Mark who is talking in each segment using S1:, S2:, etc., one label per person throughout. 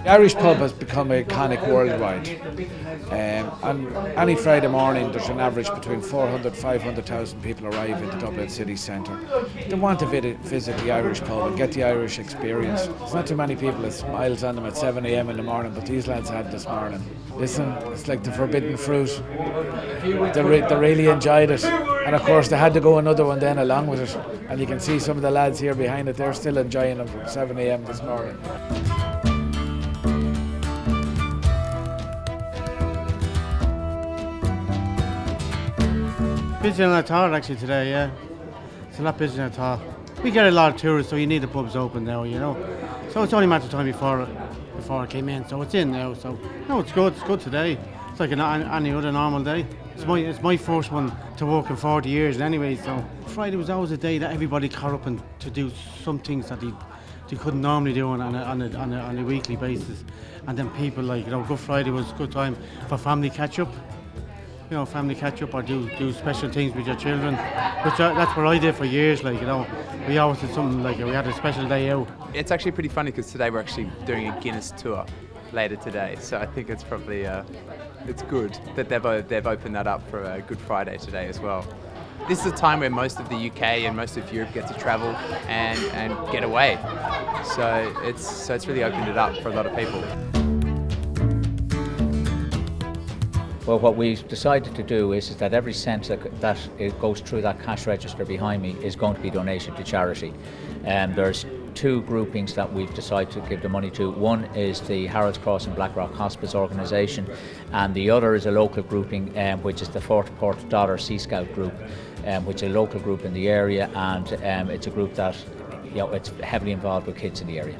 S1: The Irish pub has become iconic worldwide. And any Friday morning there's an average between 400 500,000 people arrive in the Dublin city centre. They want to visit the Irish pub and get the Irish experience. There's not too many people that smiles on them at 7 a.m. in the morning, but these lads had this morning. Listen, it's like the forbidden fruit. They really enjoyed it. And of course they had to go another one then along with it. And you can see some of the lads here behind it, they're still enjoying them from 7 a.m. this morning.
S2: Busy than I thought actually today, yeah. It's a lot busier than I thought. We get a lot of tourists, so you need the pubs open now, you know. So it's only a matter of time before I came in, so it's in now. So no, it's good today. It's like any other normal day. It's my first one to work in 40 years anyway, so Friday was always a day that everybody caught up and to do some things that they couldn't normally do on a weekly basis. And then people like, you know, Good Friday was a good time for family catch-up. You know, family catch-up or do special things with your children. That's what I did for years, like, you know. We always did something like, we had a special day out.
S3: It's actually pretty funny because today we're actually doing a Guinness tour later today, so I think it's probably it's good that they've opened that up for a Good Friday today as well. This is a time where most of the UK and most of Europe get to travel and get away, so it's really opened it up for a lot of people.
S4: Well, what we've decided to do is that every cent that it goes through that cash register behind me is going to be donation to charity. There's two groupings that we've decided to give the money to. One is the Harold's Cross and Blackrock Hospice organisation, and the other is a local grouping, which is the Fort Dollar Sea Scout group, which is a local group in the area, and it's a group that, you know, it's heavily involved with kids in the area.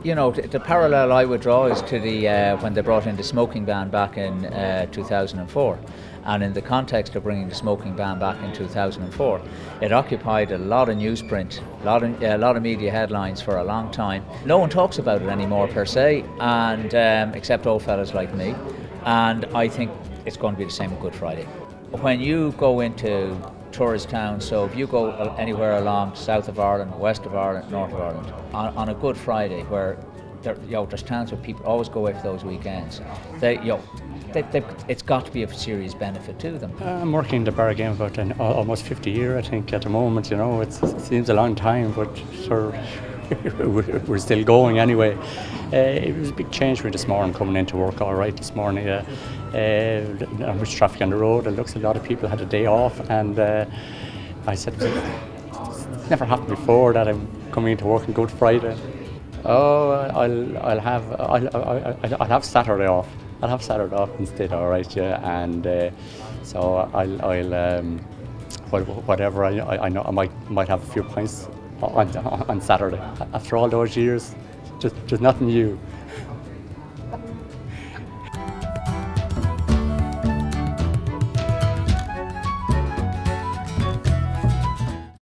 S4: You know, the parallel I would draw is to the when they brought in the smoking ban back in 2004, and in the context of bringing the smoking ban back in 2004, it occupied a lot of newsprint, a lot of media headlines for a long time. No one talks about it anymore per se, and except old fellas like me. And I think it's going to be the same with Good Friday. When you go into tourist towns, so if you go anywhere along south of Ireland, west of Ireland, north of Ireland, on a Good Friday, where there's towns where people always go away for those weekends, it's got to be of serious benefit to them.
S5: I'm working in the bar again about almost 50 years, I think, at the moment. You know, it seems a long time, but sure, we're still going anyway. It was a big change for me this morning, coming into work all right this morning. Much traffic on the road. It looks a lot of people had a day off, and I said, it's never happened before that I'm coming into work on Good Friday. Oh, I'll have Saturday off. I'll have Saturday off instead, all right, yeah. And so I'll whatever I know, I might have a few pints on Saturday. After all those years, just nothing new.